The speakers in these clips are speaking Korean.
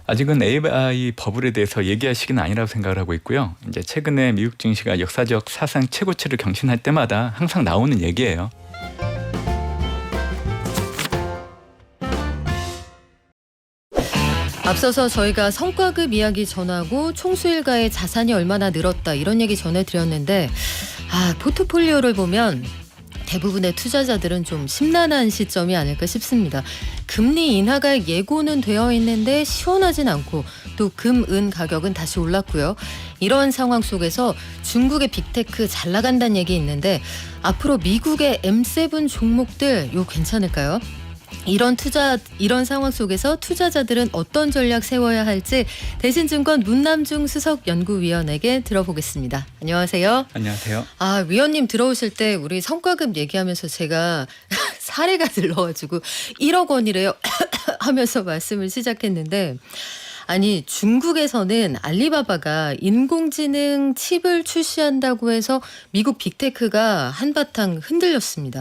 아직은 AI 버블에 대해서 얘기할 시기는 아니라고 생각을 하고 있고요. 이제 최근에 미국 증시가 역사적 사상 최고치를 경신할 때마다 항상 나오는 얘기예요. 앞서서 저희가 성과급 이야기 전하고 총수일가의 자산이 얼마나 늘었다 이런 얘기 전해드렸는데 포트폴리오를 보면 대부분의 투자자들은 좀 심란한 시점이 아닐까 싶습니다. 금리 인하가 예고는 되어 있는데 시원하진 않고 또 금, 은 가격은 다시 올랐고요. 이런 상황 속에서 중국의 빅테크 잘 나간다는 얘기 있는데 앞으로 미국의 M7 종목들 요 괜찮을까요? 이런 상황 속에서 투자자들은 어떤 전략 세워야 할지 대신증권 문남중 수석연구위원에게 들어보겠습니다. 안녕하세요. 안녕하세요. 위원님 들어오실 때 우리 성과급 얘기하면서 제가 사례가 들러가지고 1억 원이래요 하면서 말씀을 시작했는데 중국에서는 알리바바가 인공지능 칩을 출시한다고 해서 미국 빅테크가 한바탕 흔들렸습니다.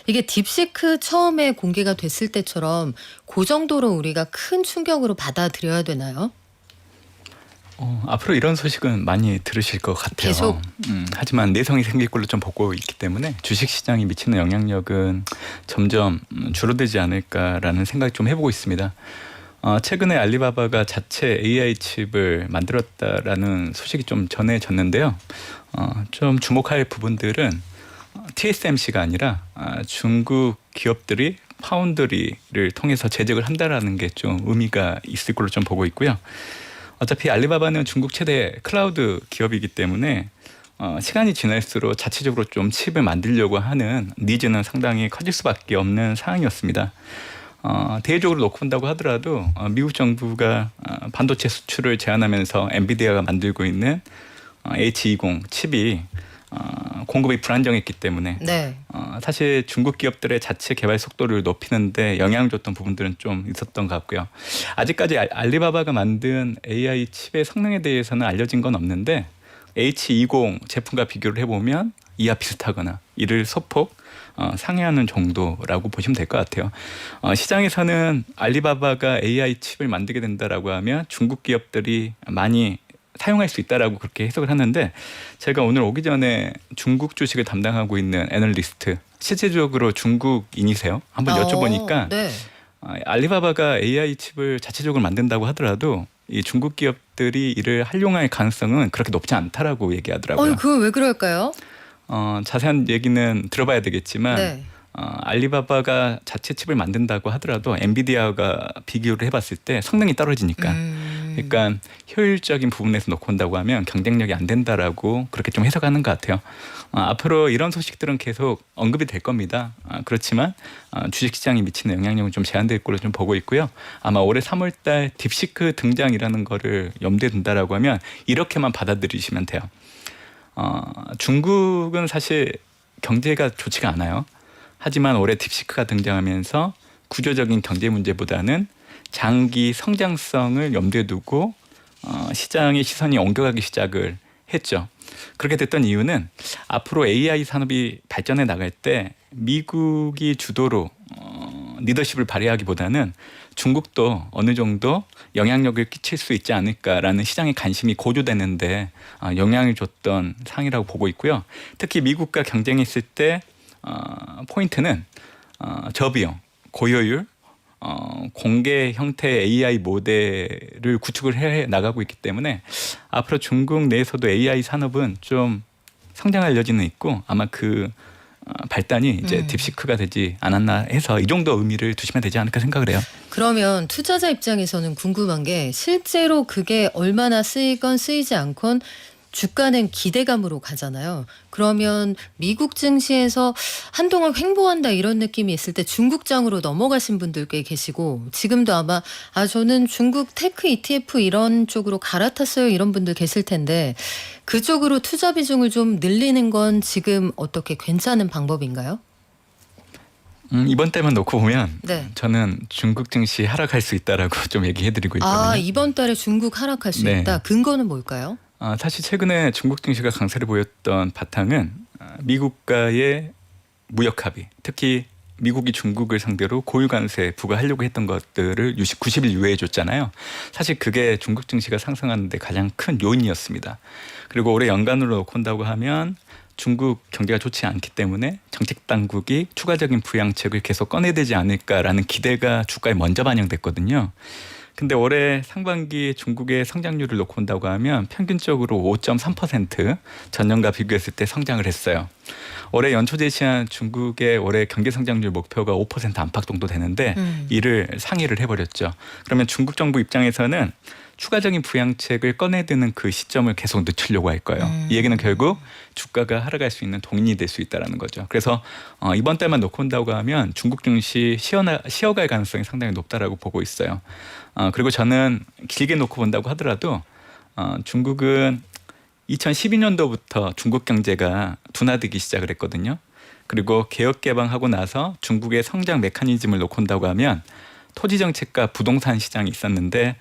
이게 딥시크 처음에 공개가 됐을 때처럼 그 정도로 우리가 큰 충격으로 받아들여야 되나요? 앞으로 이런 소식은 많이 들으실 것 같아요. 계속? 하지만 내성이 생길 걸로 좀 보고 있기 때문에 주식시장이 미치는 영향력은 점점 줄어들지 않을까라는 생각을 좀 해보고 있습니다. 최근에 알리바바가 자체 AI 칩을 만들었다라는 소식이 좀 전해졌는데요. 좀 주목할 부분들은 TSMC가 아니라 중국 기업들이 파운드리를 통해서 제작을 한다라는 게 좀 의미가 있을 걸로 좀 보고 있고요. 어차피 알리바바는 중국 최대 클라우드 기업이기 때문에 시간이 지날수록 자체적으로 좀 칩을 만들려고 하는 니즈는 상당히 커질 수밖에 없는 상황이었습니다. 대외적으로 놓고 본다고 하더라도 미국 정부가 반도체 수출을 제한하면서 엔비디아가 만들고 있는 H20 칩이 공급이 불안정했기 때문에 네. 사실 중국 기업들의 자체 개발 속도를 높이는데 영향을 줬던 부분들은 좀 있었던 것 같고요. 아직까지 알리바바가 만든 AI 칩의 성능에 대해서는 알려진 건 없는데 H20 제품과 비교를 해보면 이와 비슷하거나 이를 소폭 상회하는 정도라고 보시면 될 것 같아요. 시장에서는 알리바바가 AI 칩을 만들게 된다라고 하면 중국 기업들이 많이 사용할 수 있다라고 그렇게 해석을 하는데 제가 오늘 오기 전에 중국 주식을 담당하고 있는 애널리스트 실제적으로 중국인이세요? 한번 여쭤보니까 네. 알리바바가 AI 칩을 자체적으로 만든다고 하더라도 이 중국 기업들이 이를 활용할 가능성은 그렇게 높지 않다라고 얘기하더라고요. 그거 왜 그럴까요? 자세한 얘기는 들어봐야 되겠지만 네. 알리바바가 자체 칩을 만든다고 하더라도 엔비디아가 비교를 해봤을 때 성능이 떨어지니까 그러니까 효율적인 부분에서 놓고 본다고 하면 경쟁력이 안 된다라고 그렇게 좀 해석하는 것 같아요. 앞으로 이런 소식들은 계속 언급이 될 겁니다. 그렇지만 주식시장이 미치는 영향력은 좀 제한될 걸로 좀 보고 있고요. 아마 올해 3월달 딥시크 등장이라는 거를 염두에 둔다라고 하면 이렇게만 받아들이시면 돼요. 중국은 사실 경제가 좋지가 않아요. 하지만 올해 딥시크가 등장하면서 구조적인 경제 문제보다는 장기 성장성을 염두에 두고 시장의 시선이 옮겨가기 시작을 했죠. 그렇게 됐던 이유는 앞으로 AI 산업이 발전해 나갈 때 미국이 주도로 리더십을 발휘하기보다는 중국도 어느 정도 영향력을 끼칠 수 있지 않을까라는 시장의 관심이 고조되는데 영향을 줬던 상황이라고 보고 있고요. 특히 미국과 경쟁했을 때 포인트는 저비용, 고효율, 공개 형태의 AI 모델을 구축을 해 나가고 있기 때문에 앞으로 중국 내에서도 AI 산업은 좀 성장할 여지는 있고 아마 그 발단이 이제 딥시크가 되지 않았나 해서 이 정도 의미를 두시면 되지 않을까 생각을 해요. 그러면 투자자 입장에서는 궁금한 게 실제로 그게 얼마나 쓰이건 쓰이지 않건 주가는 기대감으로 가잖아요. 그러면 미국 증시에서 한동안 횡보한다 이런 느낌이 있을 때 중국장으로 넘어가신 분들 꽤 계시고 지금도 아마 저는 중국 테크 ETF 이런 쪽으로 갈아탔어요 이런 분들 계실 텐데 그쪽으로 투자 비중을 좀 늘리는 건 지금 어떻게 괜찮은 방법인가요? 이번 달만 놓고 보면 네. 저는 중국 증시 하락할 수 있다라고 좀 얘기해드리고 있거든요. 이번 달에 중국 하락할 수 네. 있다. 근거는 뭘까요? 사실 최근에 중국 증시가 강세를 보였던 바탕은 미국과의 무역 합의, 특히 미국이 중국을 상대로 고유 관세 부과하려고 했던 것들을 90일 유예해 줬잖아요. 사실 그게 중국 증시가 상승하는 데 가장 큰 요인이었습니다. 그리고 올해 연간으로 놓고 온다고 하면 중국 경제가 좋지 않기 때문에 정책 당국이 추가적인 부양책을 계속 꺼내되지 않을까라는 기대가 주가에 먼저 반영됐거든요. 근데 올해 상반기 중국의 성장률을 놓고 온다고 하면 평균적으로 5.3% 전년과 비교했을 때 성장을 했어요. 올해 연초 제시한 중국의 올해 경제 성장률 목표가 5% 안팎 정도 되는데 이를 상회를 해버렸죠. 그러면 중국 정부 입장에서는 추가적인 부양책을 꺼내드는 그 시점을 계속 늦추려고 할 거예요. 이 얘기는 결국 주가가 하락할 수 있는 동인이 될 수 있다는 거죠. 그래서 이번 달만 놓고 온다고 하면 중국 증시 쉬어갈 가능성이 상당히 높다라고 보고 있어요. 그리고 저는 길게 놓고 본다고 하더라도 중국은 2012년도부터 중국 경제가 둔화되기 시작을 했거든요. 그리고 개혁 개방하고 나서 중국의 성장 메커니즘을 놓고 온다고 하면 토지 정책과 부동산 시장이 있었는데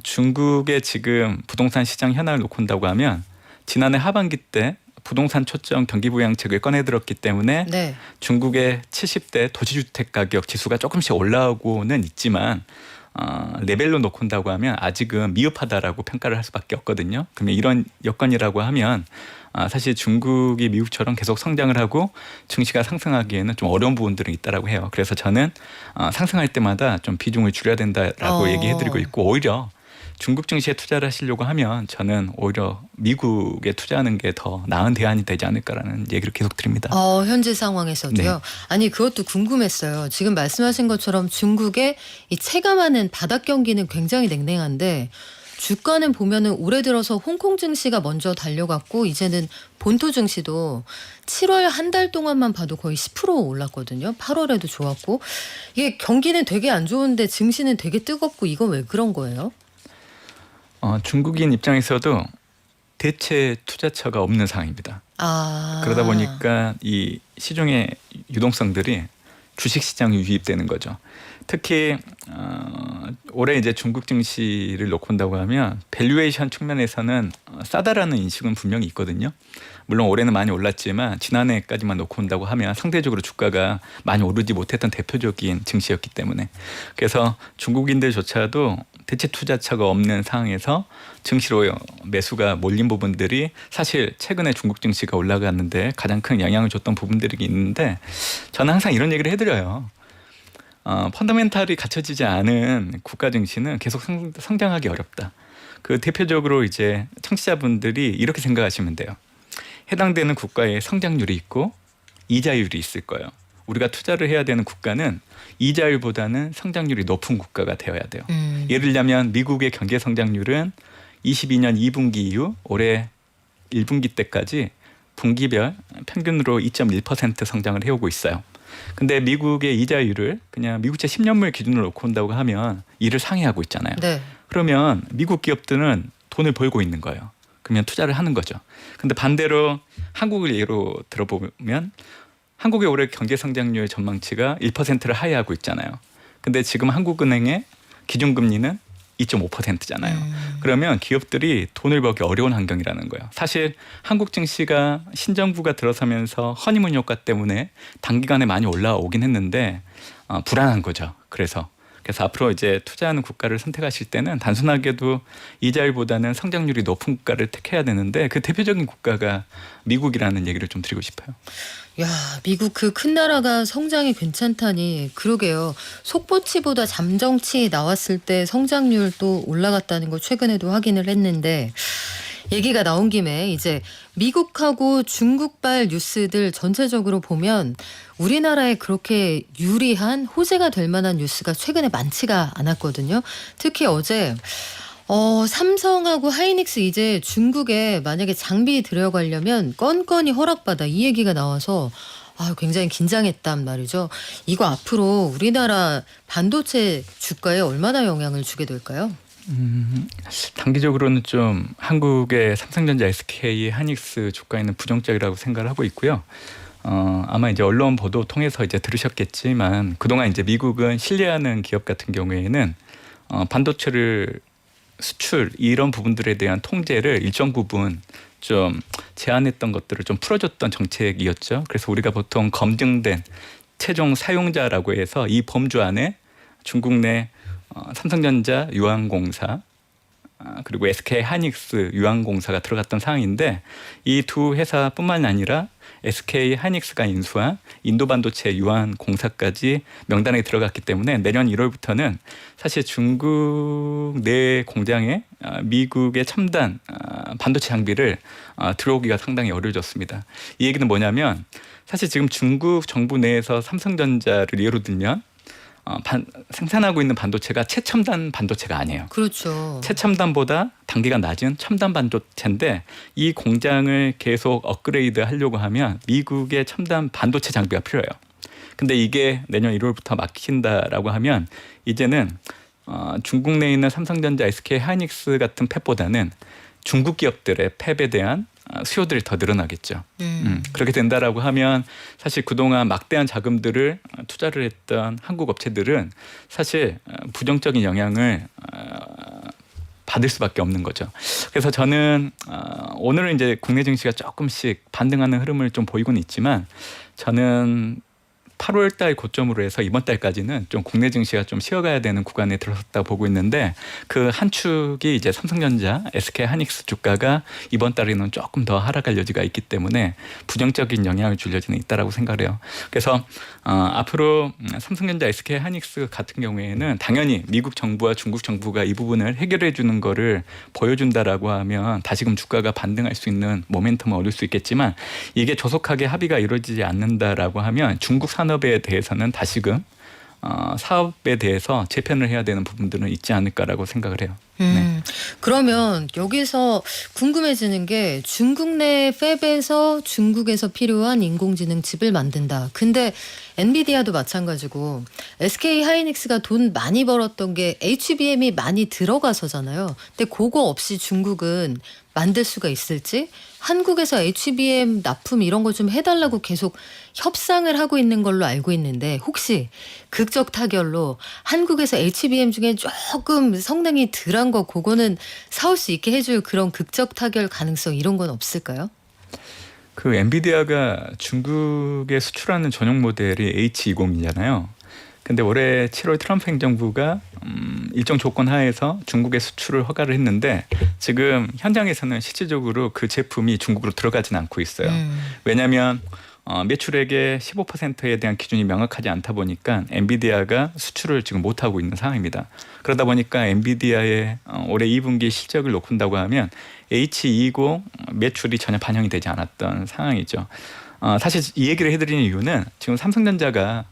중국의 지금 부동산 시장 현황을 놓고 온다고 하면 지난해 하반기 때 부동산 초점 경기 부양책을 꺼내들었기 때문에 네. 중국의 70대 도시주택 가격 지수가 조금씩 올라오고는 있지만 레벨로 놓고 온다고 하면 아직은 미흡하다라고 평가를 할 수밖에 없거든요. 그러면 이런 여건이라고 하면 사실 중국이 미국처럼 계속 성장을 하고 증시가 상승하기에는 좀 어려운 부분들은 있다라고 해요. 그래서 저는 상승할 때마다 좀 비중을 줄여야 된다라고 얘기해드리고 있고 오히려 중국 증시에 투자를 하시려고 하면 저는 오히려 미국에 투자하는 게 더 나은 대안이 되지 않을까라는 얘기를 계속 드립니다. 현재 상황에서도요. 네. 아니 그것도 궁금했어요. 지금 말씀하신 것처럼 중국의 이 체감하는 바닥 경기는 굉장히 냉랭한데 주가는 보면은 올해 들어서 홍콩 증시가 먼저 달려갔고 이제는 본토 증시도 7월 한 달 동안만 봐도 거의 10% 올랐거든요. 8월에도 좋았고 이게 경기는 되게 안 좋은데 증시는 되게 뜨겁고 이건 왜 그런 거예요? 중국인 입장에서도 대체 투자처가 없는 상황입니다. 그러다 보니까 이 시중의 유동성들이 주식시장에 유입되는 거죠. 특히 올해 이제 중국 증시를 놓고 온다고 하면 밸류에이션 측면에서는 싸다라는 인식은 분명히 있거든요. 물론 올해는 많이 올랐지만 지난해까지만 놓고 온다고 하면 상대적으로 주가가 많이 오르지 못했던 대표적인 증시였기 때문에 그래서 중국인들조차도 대체 투자처가 없는 상황에서 증시로 매수가 몰린 부분들이 사실 최근에 중국 증시가 올라갔는데 가장 큰 영향을 줬던 부분들이 있는데 저는 항상 이런 얘기를 해드려요. 펀더멘탈이 갖춰지지 않은 국가 증시는 계속 성장하기 어렵다. 그 대표적으로 이제 청취자분들이 이렇게 생각하시면 돼요. 해당되는 국가의 성장률이 있고 이자율이 있을 거예요. 우리가 투자를 해야 되는 국가는 이자율보다는 성장률이 높은 국가가 되어야 돼요. 예를 들면 미국의 경제 성장률은 22년 2분기 이후 올해 1분기 때까지 분기별 평균으로 2.1% 성장을 해오고 있어요. 근데 미국의 이자율을 그냥 미국채 10년물 기준으로 놓고 온다고 하면 이를 상회하고 있잖아요. 네. 그러면 미국 기업들은 돈을 벌고 있는 거예요. 그러면 투자를 하는 거죠. 근데 반대로 한국을 예로 들어보면 한국의 올해 경제 성장률 전망치가 1%를 하회하고 있잖아요. 근데 지금 한국은행의 기준금리는 2.5%잖아요. 그러면 기업들이 돈을 벌기 어려운 환경이라는 거예요. 사실 한국 증시가 신정부가 들어서면서 허니문 효과 때문에 단기간에 많이 올라오긴 했는데 불안한 거죠. 그래서 앞으로 이제 투자하는 국가를 선택하실 때는 단순하게도 이자율보다는 성장률이 높은 국가를 택해야 되는데 그 대표적인 국가가 미국이라는 얘기를 좀 드리고 싶어요. 야, 미국 그 큰 나라가 성장이 괜찮다니 그러게요. 속보치보다 잠정치 나왔을 때 성장률도 올라갔다는 걸 최근에도 확인을 했는데 얘기가 나온 김에 이제 미국하고 중국발 뉴스들 전체적으로 보면 우리나라에 그렇게 유리한 호재가 될 만한 뉴스가 최근에 많지가 않았거든요. 특히 어제 삼성하고 하이닉스 이제 중국에 만약에 장비 들여가려면 건건이 허락받아 이 얘기가 나와서 굉장히 긴장했단 말이죠. 이거 앞으로 우리나라 반도체 주가에 얼마나 영향을 주게 될까요? 단기적으로는 좀 한국의 삼성전자, SK, 하이닉스 주가에는 부정적이라고 생각을 하고 있고요. 아마 이제 언론 보도 통해서 이제 들으셨겠지만 그동안 이제 미국은 신뢰하는 기업 같은 경우에는 반도체를 수출 이런 부분들에 대한 통제를 일정 부분 좀 제한했던 것들을 좀 풀어줬던 정책이었죠. 그래서 우리가 보통 검증된 최종 사용자라고 해서 이 범주 안에 중국 내 삼성전자 유한공사 그리고 SK 하이닉스 유한공사가 들어갔던 상황인데 이 두 회사뿐만 아니라 SK 하이닉스가 인수한 인도반도체 유한공사까지 명단에 들어갔기 때문에 내년 1월부터는 사실 중국 내 공장에 미국의 첨단 반도체 장비를 들어오기가 상당히 어려워졌습니다. 이 얘기는 뭐냐면 사실 지금 중국 정부 내에서 삼성전자를 예로 들면 생산하고 있는 반도체가 최첨단 반도체가 아니에요. 그렇죠. 최첨단보다 단계가 낮은 첨단 반도체인데 이 공장을 계속 업그레이드 하려고 하면 미국의 첨단 반도체 장비가 필요해요. 근데 이게 내년 1월부터 막힌다라고 하면 이제는 중국 내에 있는 삼성전자, SK 하이닉스 같은 팹보다는 중국 기업들의 팹에 대한 수요들이 더 늘어나겠죠. 그렇게 된다라고 하면 사실 그동안 막대한 자금들을 투자를 했던 한국 업체들은 사실 부정적인 영향을 받을 수밖에 없는 거죠. 그래서 저는 오늘은 이제 국내 증시가 조금씩 반등하는 흐름을 좀 보이고는 있지만 저는 8월 달 고점으로 해서 이번 달까지는 좀 국내 증시가 좀 쉬어가야 되는 구간에 들어섰다 보고 있는데 그 한 축이 이제 삼성전자, SK 하이닉스 주가가 이번 달에는 조금 더 하락할 여지가 있기 때문에 부정적인 영향을 줄 여지는 있다라고 생각해요. 그래서 앞으로 삼성전자, SK 하이닉스 같은 경우에는 당연히 미국 정부와 중국 정부가 이 부분을 해결해 주는 거를 보여준다라고 하면 다시금 주가가 반등할 수 있는 모멘텀을 얻을 수 있겠지만 이게 조속하게 합의가 이루어지지 않는다라고 하면 중국 산업에 대해서는 다시금 사업에 대해서 재편을 해야 되는 부분들은 있지 않을까라고 생각을 해요. 네. 그러면 여기서 궁금해지는 게 중국 내 팹에서 중국에서 필요한 인공지능 칩을 만든다. 근데 엔비디아도 마찬가지고 SK 하이닉스가 돈 많이 벌었던 게 HBM이 많이 들어가서잖아요. 근데 그거 없이 중국은 만들 수가 있을지 한국에서 HBM 납품 이런 거 좀 해달라고 계속 협상을 하고 있는 걸로 알고 있는데 혹시 극적 타결로 한국에서 HBM 중에 조금 성능이 덜한 거 그거는 사올 수 있게 해줄 그런 극적 타결 가능성 이런 건 없을까요? 그 엔비디아가 중국에 수출하는 전용 모델이 H20이잖아요. 근데 올해 7월 트럼프 행정부가 일정 조건 하에서 중국에 수출을 허가를 했는데 지금 현장에서는 실질적으로 그 제품이 중국으로 들어가진 않고 있어요. 왜냐하면 매출액의 15%에 대한 기준이 명확하지 않다 보니까 엔비디아가 수출을 지금 못하고 있는 상황입니다. 그러다 보니까 엔비디아의 올해 2분기 실적을 놓는다고 하면 H20 매출이 전혀 반영이 되지 않았던 상황이죠. 사실 이 얘기를 해드리는 이유는 지금 삼성전자가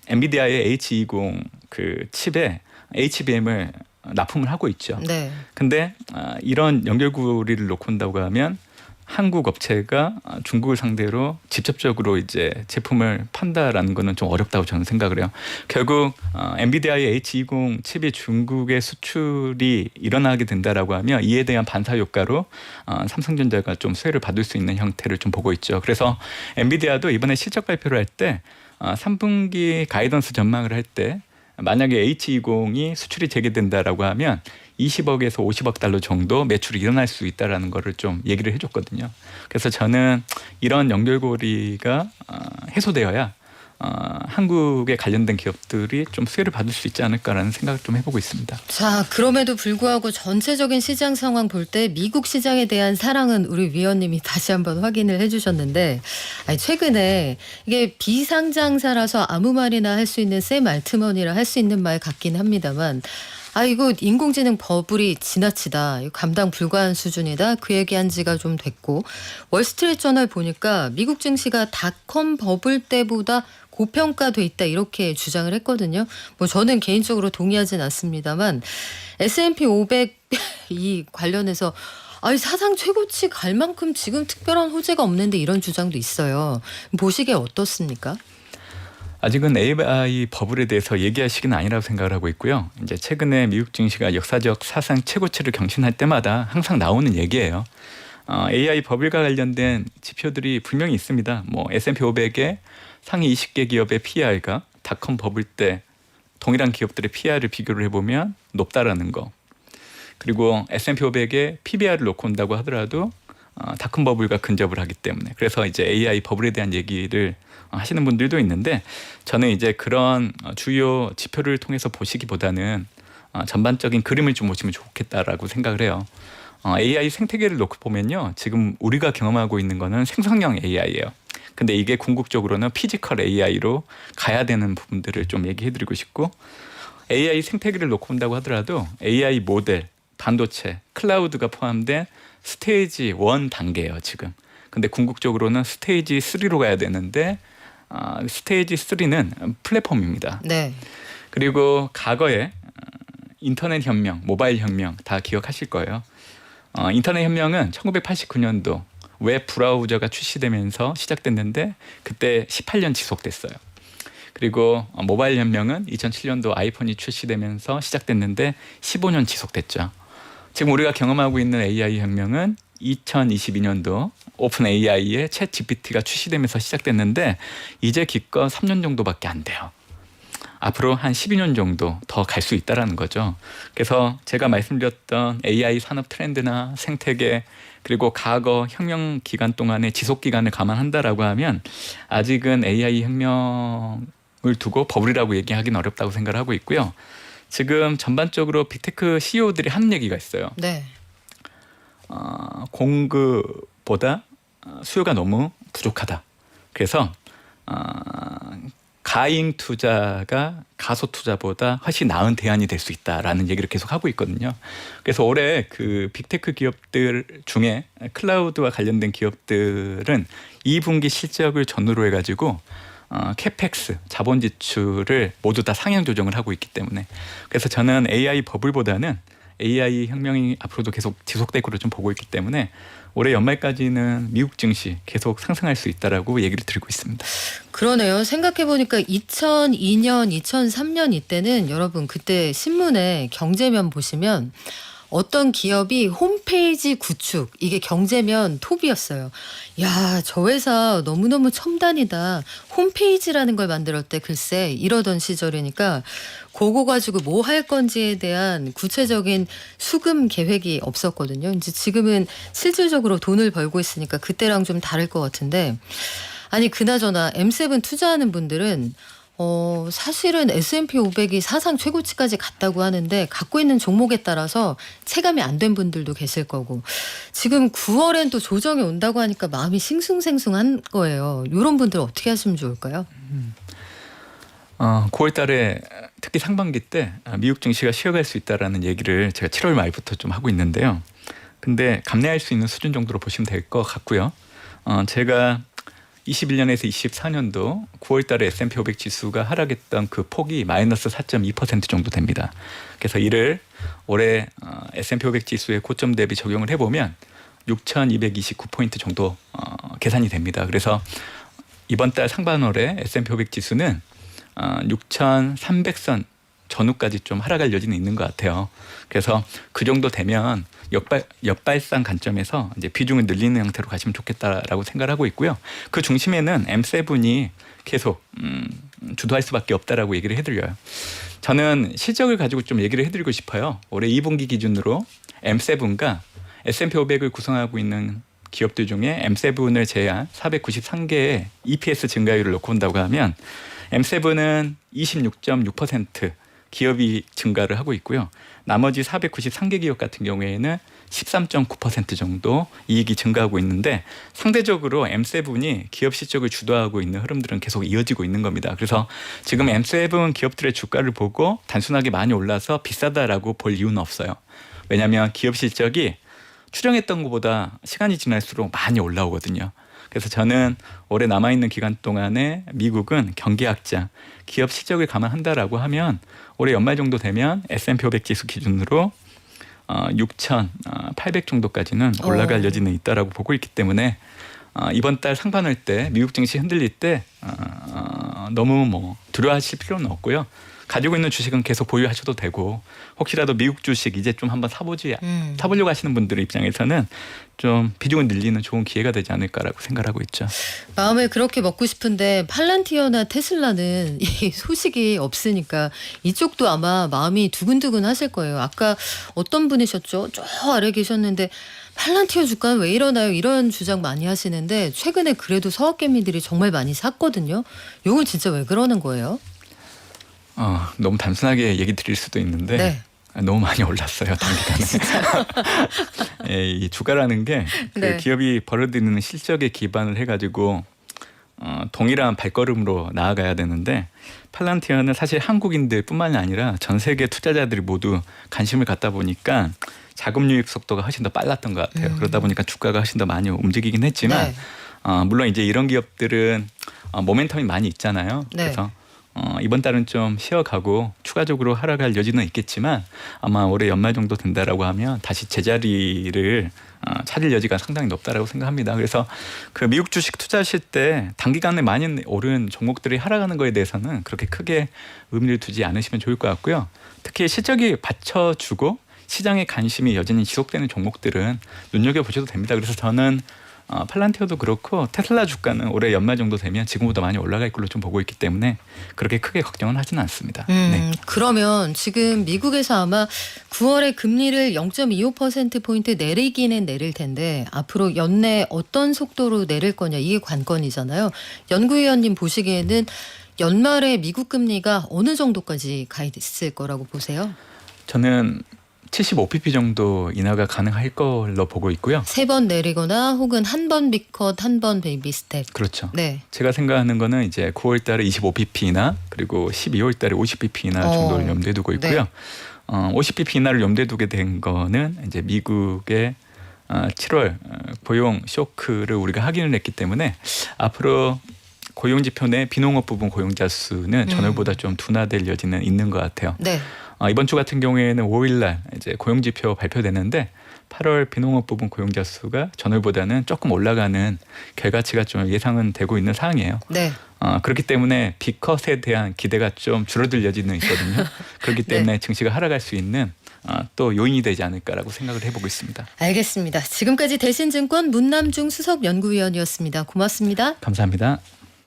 엔비디아의 H20 그 칩에 HBM을 납품을 하고 있죠. 네. 근데 이런 연결고리를 놓고 온다고 하면 한국 업체가 중국을 상대로 직접적으로 이제 제품을 판다라는 거는 좀 어렵다고 저는 생각을 해요. 결국 엔비디아의 H20 칩이 중국에 수출이 일어나게 된다라고 하면 이에 대한 반사 효과로 삼성전자가 좀 수혜를 받을 수 있는 형태를 좀 보고 있죠. 그래서 엔비디아도 이번에 실적 발표를 할 때 3분기 가이던스 전망을 할 때 만약에 H20이 수출이 재개된다라고 하면 20억에서 50억 달러 정도 매출이 일어날 수 있다라는 거를 좀 얘기를 해줬거든요. 그래서 저는 이런 연결고리가 해소되어야 한국에 관련된 기업들이 좀 수혜를 받을 수 있지 않을까라는 생각을 좀 해보고 있습니다. 자, 그럼에도 불구하고 전체적인 시장 상황 볼 때 미국 시장에 대한 사랑은 우리 위원님이 다시 한번 확인을 해주셨는데 최근에 이게 비상장사라서 아무 말이나 할 수 있는 샘 알트먼이라 할 수 있는 말 같긴 합니다만 이거 인공지능 버블이 지나치다. 감당 불가한 수준이다. 그 얘기한 지가 좀 됐고 월스트리트저널 보니까 미국 증시가 닷컴 버블 때보다 고평가돼 있다 이렇게 주장을 했거든요. 뭐 저는 개인적으로 동의하진 않습니다만 S&P 500 이 관련해서 사상 최고치 갈 만큼 지금 특별한 호재가 없는데 이런 주장도 있어요. 보시기에 어떻습니까? 아직은 AI 버블에 대해서 얘기할 시기는 아니라고 생각을 하고 있고요. 이제 최근에 미국 증시가 역사적 사상 최고치를 경신할 때마다 항상 나오는 얘기예요. AI 버블과 관련된 지표들이 분명히 있습니다. 뭐 S&P 500의 상위 20개 기업의 PR가 닷컴 버블 때 동일한 기업들의 PR을 비교를 해보면 높다라는 거. 그리고 S&P 500의 PBR을 놓고 온다고 하더라도 닷컴 버블과 근접을 하기 때문에 그래서 이제 AI 버블에 대한 얘기를 하시는 분들도 있는데 저는 이제 그런 주요 지표를 통해서 보시기보다는 전반적인 그림을 좀 보시면 좋겠다라고 생각을 해요. AI 생태계를 놓고 보면요. 지금 우리가 경험하고 있는 거는 생성형 AI예요. 근데 이게 궁극적으로는 피지컬 AI로 가야 되는 부분들을 좀 얘기해드리고 싶고 AI 생태계를 놓고 본다고 하더라도 AI 모델, 반도체, 클라우드가 포함된 스테이지 1 단계예요. 지금. 근데 궁극적으로는 스테이지 3로 가야 되는데 스테이지 3는 플랫폼입니다. 네. 그리고 과거에 인터넷 혁명, 모바일 혁명 다 기억하실 거예요. 인터넷 혁명은 1989년도 웹 브라우저가 출시되면서 시작됐는데 그때 18년 지속됐어요. 그리고 모바일 혁명은 2007년도 아이폰이 출시되면서 시작됐는데 15년 지속됐죠. 지금 우리가 경험하고 있는 AI 혁명은 2022년도 오픈 AI의 챗 GPT가 출시되면서 시작됐는데 이제 기껏 3년 정도밖에 안 돼요. 앞으로 한 12년 정도 더 갈 수 있다라는 거죠. 그래서 제가 말씀드렸던 AI 산업 트렌드나 생태계 그리고 과거 혁명 기간 동안의 지속 기간을 감안한다라고 하면 아직은 AI 혁명을 두고 버블이라고 얘기하기는 어렵다고 생각을 하고 있고요. 지금 전반적으로 빅테크 CEO들이 하는 얘기가 있어요. 네. 공급보다 수요가 너무 부족하다. 그래서 가잉 투자가 가소 투자보다 훨씬 나은 대안이 될 수 있다라는 얘기를 계속 하고 있거든요. 그래서 올해 그 빅테크 기업들 중에 클라우드와 관련된 기업들은 2분기 실적을 전후로 해가지고 캐펙스 자본 지출을 모두 다 상향 조정을 하고 있기 때문에 그래서 저는 AI 버블보다는 AI 혁명이 앞으로도 계속 지속될 거로 좀 보고 있기 때문에 올해 연말까지는 미국 증시 계속 상승할 수 있다라고 얘기를 드리고 있습니다. 그러네요. 생각해보니까 2002년, 2003년 이때는 여러분 그때 신문에 경제면 보시면 어떤 기업이 홈페이지 구축 이게 경제면 톱이었어요. 야, 저 회사 너무너무 첨단이다. 홈페이지라는 걸 만들었대. 글쎄 이러던 시절이니까 그거 가지고 뭐 할 건지에 대한 구체적인 수금 계획이 없었거든요. 이제 지금은 실질적으로 돈을 벌고 있으니까 그때랑 좀 다를 것 같은데 아니 그나저나 M7 투자하는 분들은 사실은 S&P 500이 사상 최고치까지 갔다고 하는데 갖고 있는 종목에 따라서 체감이 안 된 분들도 계실 거고 지금 9월엔 또 조정이 온다고 하니까 마음이 싱숭생숭한 거예요. 이런 분들 어떻게 하시면 좋을까요? 9월 달에 특히 상반기 때 미국 증시가 쉬어갈 수 있다라는 얘기를 제가 7월 말부터 좀 하고 있는데요. 근데 감내할 수 있는 수준 정도로 보시면 될 것 같고요. 제가 21년에서 24년도 9월 달에 S&P 500 지수가 하락했던 그 폭이 마이너스 4.2% 정도 됩니다. 그래서 이를 올해 S&P 500 지수의 고점 대비 적용을 해보면 6,229포인트 정도 계산이 됩니다. 그래서 이번 달 상반월에 S&P 500 지수는 6,300선 전후까지 좀 하락할 여지는 있는 것 같아요. 그래서 그 정도 되면 역발상 관점에서 이제 비중을 늘리는 형태로 가시면 좋겠다라고 생각을 하고 있고요. 그 중심에는 M7이 계속 주도할 수밖에 없다라고 얘기를 해드려요. 저는 실적을 가지고 좀 얘기를 해드리고 싶어요. 올해 2분기 기준으로 M7과 S&P 500을 구성하고 있는 기업들 중에 M7을 제외한 493개의 EPS 증가율을 놓고 본다고 하면 M7은 26.6% 기업이 증가를 하고 있고요. 나머지 493개 기업 같은 경우에는 13.9% 정도 이익이 증가하고 있는데 상대적으로 M7이 기업 실적을 주도하고 있는 흐름들은 계속 이어지고 있는 겁니다. 그래서 지금 M7 기업들의 주가를 보고 단순하게 많이 올라서 비싸다라고 볼 이유는 없어요. 왜냐하면 기업 실적이 추정했던 것보다 시간이 지날수록 많이 올라오거든요. 그래서 저는 올해 남아있는 기간 동안에 미국은 경기 확장, 기업 실적을 감안한다라고 하면 올해 연말 정도 되면 S&P 500 지수 기준으로 6,800 정도까지는 올라갈 여지는 있다라고 보고 있기 때문에 이번 달 상반월 때 미국 증시 흔들릴 때 너무 두려워하실 필요는 없고요. 가지고 있는 주식은 계속 보유하셔도 되고 혹시라도 미국 주식 이제 좀 한번 사보려고 하시는 분들 입장에서는 좀 비중을 늘리는 좋은 기회가 되지 않을까라고 생각하고 있죠. 마음을 그렇게 먹고 싶은데 팔란티어나 테슬라는 이 소식이 없으니까 이쪽도 아마 마음이 두근두근 하실 거예요. 아까 어떤 분이셨죠? 저 아래 계셨는데 팔란티어 주가는 왜 이러나요? 이런 주장 많이 하시는데 최근에 그래도 서학개미들이 정말 많이 샀거든요. 이건 진짜 왜 그러는 거예요? 너무 단순하게 얘기 드릴 수도 있는데 네. 너무 많이 올랐어요 단기간에. 예, 이 주가라는 게 그 네. 기업이 벌어들이는 실적에 기반을 해가지고 동일한 발걸음으로 나아가야 되는데 팔란티어는 사실 한국인들뿐만이 아니라 전 세계 투자자들이 모두 관심을 갖다 보니까 자금 유입 속도가 훨씬 더 빨랐던 것 같아요. 그러다 보니까 주가가 훨씬 더 많이 움직이긴 했지만 네. 물론 이제 이런 기업들은 모멘텀이 많이 있잖아요. 네. 그래서 이번 달은 좀 쉬어가고 추가적으로 하락할 여지는 있겠지만 아마 올해 연말 정도 된다라고 하면 다시 제자리를 찾을 여지가 상당히 높다라고 생각합니다. 그래서 그 미국 주식 투자하실 때 단기간에 많이 오른 종목들이 하락하는 거에 대해서는 그렇게 크게 의미를 두지 않으시면 좋을 것 같고요. 특히 실적이 받쳐주고 시장의 관심이 여전히 지속되는 종목들은 눈여겨보셔도 됩니다. 그래서 저는 팔란티어도 그렇고 테슬라 주가는 올해 연말 정도 되면 지금보다 많이 올라갈 걸로 좀 보고 있기 때문에 그렇게 크게 걱정은 하지는 않습니다. 네. 그러면 지금 미국에서 아마 9월에 금리를 0.25%포인트 내리기는 내릴 텐데 앞으로 연내 어떤 속도로 내릴 거냐 이게 관건이잖아요. 연구위원님 보시기에는 연말에 미국 금리가 어느 정도까지 가 있을 거라고 보세요? 저는 75pp 정도 인하가 가능할 걸로 보고 있고요. 3번 내리거나 혹은 한 번 빅컷, 한 번 베이비 스텝. 그렇죠. 네. 제가 생각하는 거는 이제 9월 달에 25pp 인하 그리고 12월 달에 50pp 인하 정도를 염두에 두고 있고요. 50pp 인하를 염두에 두게 된 거는 이제 미국의 7월 고용 쇼크를 우리가 확인을 했기 때문에 앞으로 고용 지표 내 비농업 부분 고용자 수는 전월보다 좀 둔화될 여지는 있는 것 같아요. 네. 이번 주 같은 경우에는 5일날 이제 고용 지표 발표되는데 8월 비농업 부분 고용자 수가 전월보다는 조금 올라가는 결과치가 좀 예상은 되고 있는 상황이에요. 네. 그렇기 때문에 B컷에 대한 기대가 좀 줄어들 여지는 있거든요. 그렇기 때문에 증시가 하락할 수 있는 또 요인이 되지 않을까라고 생각을 해보고 있습니다. 알겠습니다. 지금까지 대신증권 문남중 수석연구위원이었습니다. 고맙습니다. 감사합니다.